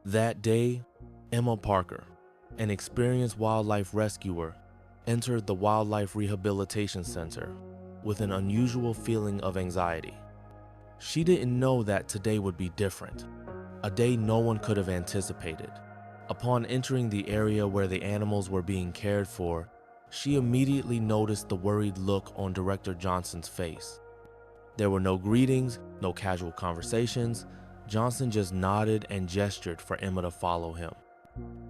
That day, Emma Parker, an experienced wildlife rescuer, entered the Wildlife Rehabilitation Center with an unusual feeling of anxiety. She didn't know that today would be different, a day no one could have anticipated. Upon entering the area where the animals were being cared for, she immediately noticed the worried look on Director Johnson's face. There were no greetings, no casual conversations. Johnson just nodded and gestured for Emma to follow him.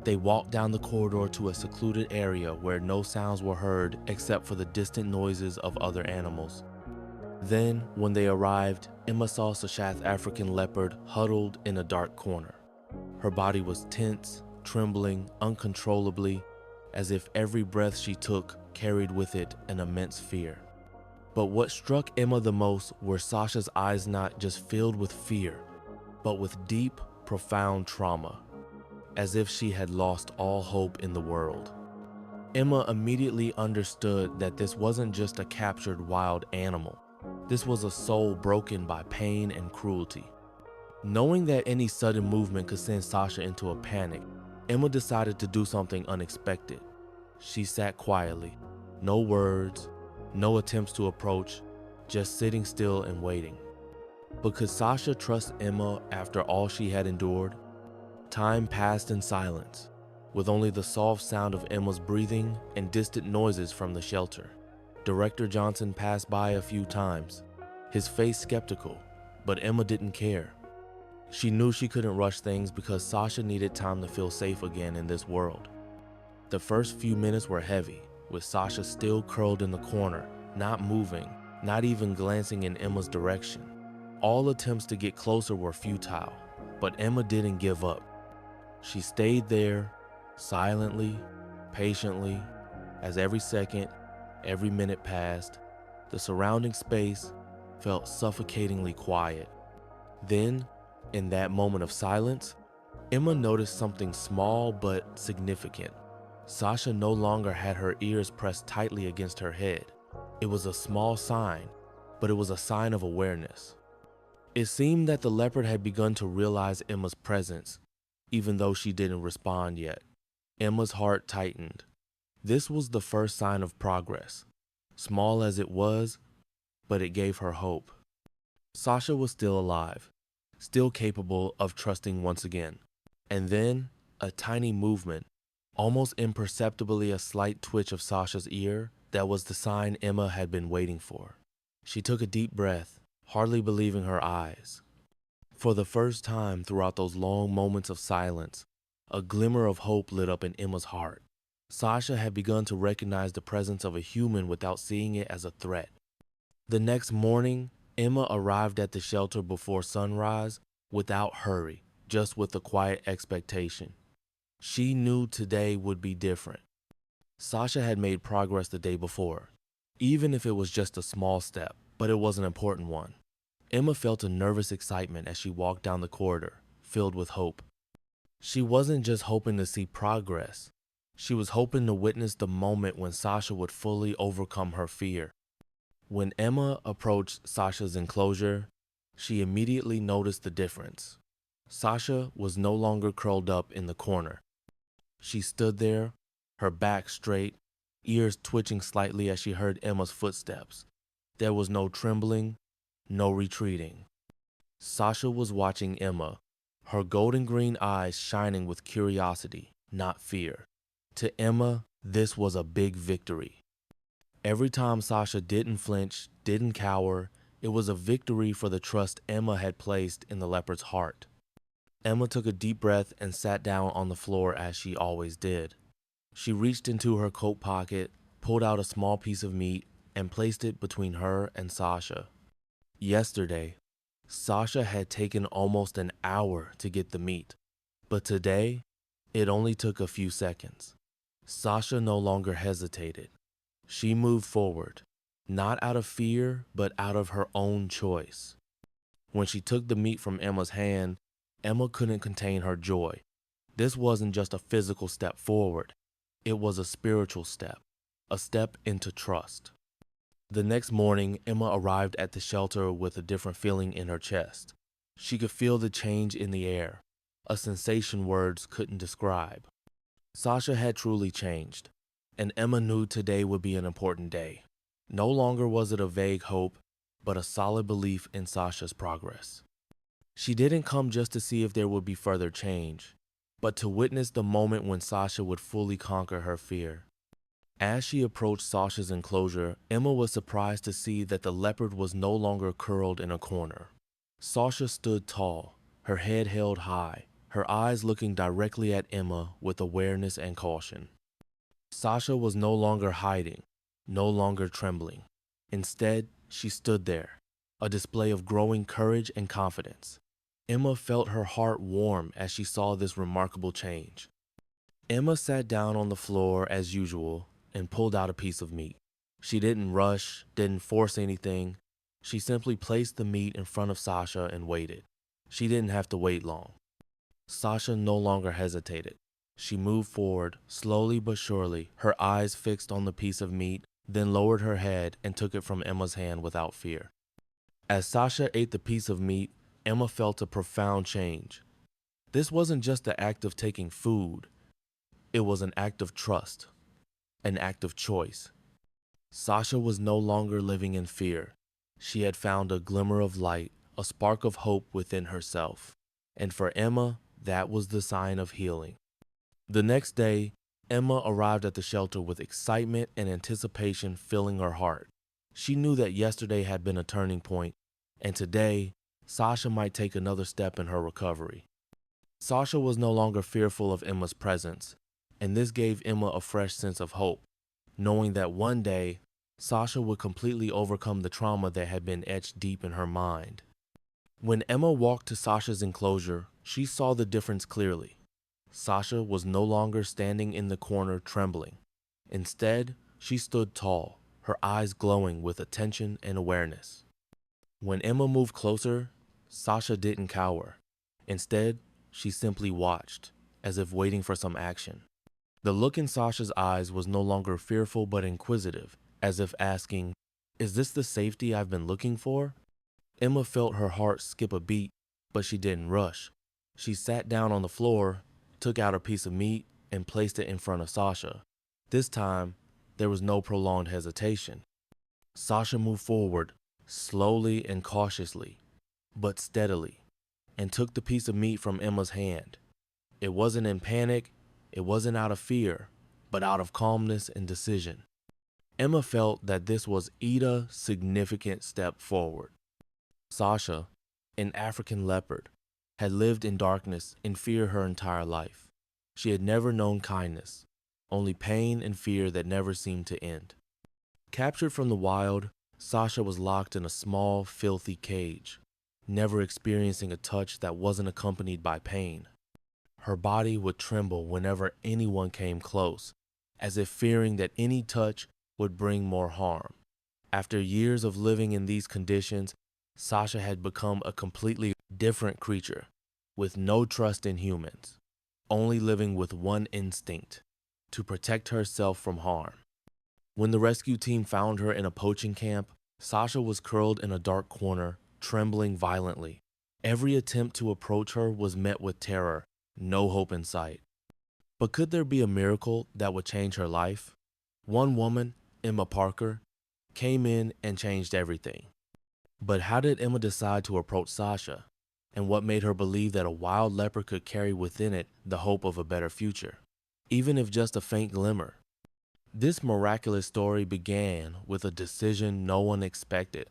They walked down the corridor to a secluded area where no sounds were heard except for the distant noises of other animals. Then, when they arrived, Emma saw a South African leopard huddled in a dark corner. Her body was tense, trembling uncontrollably, as if every breath she took carried with it an immense fear. But what struck Emma the most were Sasha's eyes not just filled with fear, but with deep, profound trauma, as if she had lost all hope in the world. Emma immediately understood that this wasn't just a captured wild animal. This was a soul broken by pain and cruelty. Knowing that any sudden movement could send Sasha into a panic, Emma decided to do something unexpected. She sat quietly, no words, no attempts to approach, just sitting still and waiting. But could Sasha trust Emma after all she had endured? Time passed in silence, with only the soft sound of Emma's breathing and distant noises from the shelter. Director Johnson passed by a few times, his face skeptical, but Emma didn't care. She knew she couldn't rush things because Sasha needed time to feel safe again in this world. The first few minutes were heavy, with Sasha still curled in the corner, not moving, not even glancing in Emma's direction. All attempts to get closer were futile, but Emma didn't give up. She stayed there, silently, patiently, as every second, every minute passed. The surrounding space felt suffocatingly quiet. Then, in that moment of silence, Emma noticed something small but significant. Sasha no longer had her ears pressed tightly against her head. It was a small sign, but it was a sign of awareness. It seemed that the leopard had begun to realize Emma's presence, even though she didn't respond yet. Emma's heart tightened. This was the first sign of progress. Small as it was, but it gave her hope. Sasha was still alive, still capable of trusting once again. And then, a tiny movement, almost imperceptibly a slight twitch of Sasha's ear, that was the sign Emma had been waiting for. She took a deep breath, hardly believing her eyes. For the first time throughout those long moments of silence, a glimmer of hope lit up in Emma's heart. Sasha had begun to recognize the presence of a human without seeing it as a threat. The next morning, Emma arrived at the shelter before sunrise, without hurry, just with a quiet expectation. She knew today would be different. Sasha had made progress the day before, even if it was just a small step, but it was an important one. Emma felt a nervous excitement as she walked down the corridor, filled with hope. She wasn't just hoping to see progress. She was hoping to witness the moment when Sasha would fully overcome her fear. When Emma approached Sasha's enclosure, she immediately noticed the difference. Sasha was no longer curled up in the corner. She stood there, her back straight, ears twitching slightly as she heard Emma's footsteps. There was no trembling, no retreating. Sasha was watching Emma, her golden green eyes shining with curiosity, not fear. To Emma, this was a big victory. Every time Sasha didn't flinch, didn't cower, it was a victory for the trust Emma had placed in the leopard's heart. Emma took a deep breath and sat down on the floor as she always did. She reached into her coat pocket, pulled out a small piece of meat, and placed it between her and Sasha. Yesterday, Sasha had taken almost an hour to get the meat, but today, it only took a few seconds. Sasha no longer hesitated. She moved forward, not out of fear, but out of her own choice. When she took the meat from Emma's hand, Emma couldn't contain her joy. This wasn't just a physical step forward. It was a spiritual step, a step into trust. The next morning, Emma arrived at the shelter with a different feeling in her chest. She could feel the change in the air. a sensation words couldn't describe. Sasha had truly changed, and Emma knew today would be an important day. No longer was it a vague hope, but a solid belief in Sasha's progress. She didn't come just to see if there would be further change, but to witness the moment when Sasha would fully conquer her fear. As she approached Sasha's enclosure, Emma was surprised to see that the leopard was no longer curled in a corner. Sasha stood tall, her head held high, her eyes looking directly at Emma with awareness and caution. Sasha was no longer hiding, no longer trembling. Instead, she stood there, a display of growing courage and confidence. Emma felt her heart warm as she saw this remarkable change. Emma sat down on the floor as usual and pulled out a piece of meat. She didn't rush, didn't force anything. She simply placed the meat in front of Sasha and waited. She didn't have to wait long. Sasha no longer hesitated. She moved forward, slowly but surely, her eyes fixed on the piece of meat, then lowered her head and took it from Emma's hand without fear. As Sasha ate the piece of meat, Emma felt a profound change. This wasn't just the act of taking food. It was an act of trust, an act of choice. Sasha was no longer living in fear. She had found a glimmer of light, a spark of hope within herself. And for Emma, that was the sign of healing. The next day, Emma arrived at the shelter with excitement and anticipation filling her heart. She knew that yesterday had been a turning point, and today, Sasha might take another step in her recovery. Sasha was no longer fearful of Emma's presence, and this gave Emma a fresh sense of hope, knowing that one day, Sasha would completely overcome the trauma that had been etched deep in her mind. When Emma walked to Sasha's enclosure, she saw the difference clearly. Sasha was no longer standing in the corner trembling. Instead, she stood tall, her eyes glowing with attention and awareness. When Emma moved closer, Sasha didn't cower. Instead, she simply watched, as if waiting for some action. The look in Sasha's eyes was no longer fearful but inquisitive, as if asking, "Is this the safety I've been looking for?" Emma felt her heart skip a beat, but she didn't rush. She sat down on the floor, took out a piece of meat, and placed it in front of Sasha. This time, there was no prolonged hesitation. Sasha moved forward, slowly and cautiously, but steadily, and took the piece of meat from Emma's hand. It wasn't in panic, it wasn't out of fear, but out of calmness and decision. Emma felt that this was a significant step forward. Sasha, an African leopard, had lived in darkness and fear her entire life. She had never known kindness, only pain and fear that never seemed to end. Captured from the wild, Sasha was locked in a small, filthy cage, never experiencing a touch that wasn't accompanied by pain. Her body would tremble whenever anyone came close, as if fearing that any touch would bring more harm. After years of living in these conditions, Sasha had become a completely different creature, with no trust in humans, only living with one instinct: to protect herself from harm. When the rescue team found her in a poaching camp, Sasha was curled in a dark corner, trembling violently. Every attempt to approach her was met with terror, no hope in sight. But could there be a miracle that would change her life? One woman, Emma Parker, came in and changed everything. But how did Emma decide to approach Sasha? And what made her believe that a wild leopard could carry within it the hope of a better future, even if just a faint glimmer? This miraculous story began with a decision no one expected.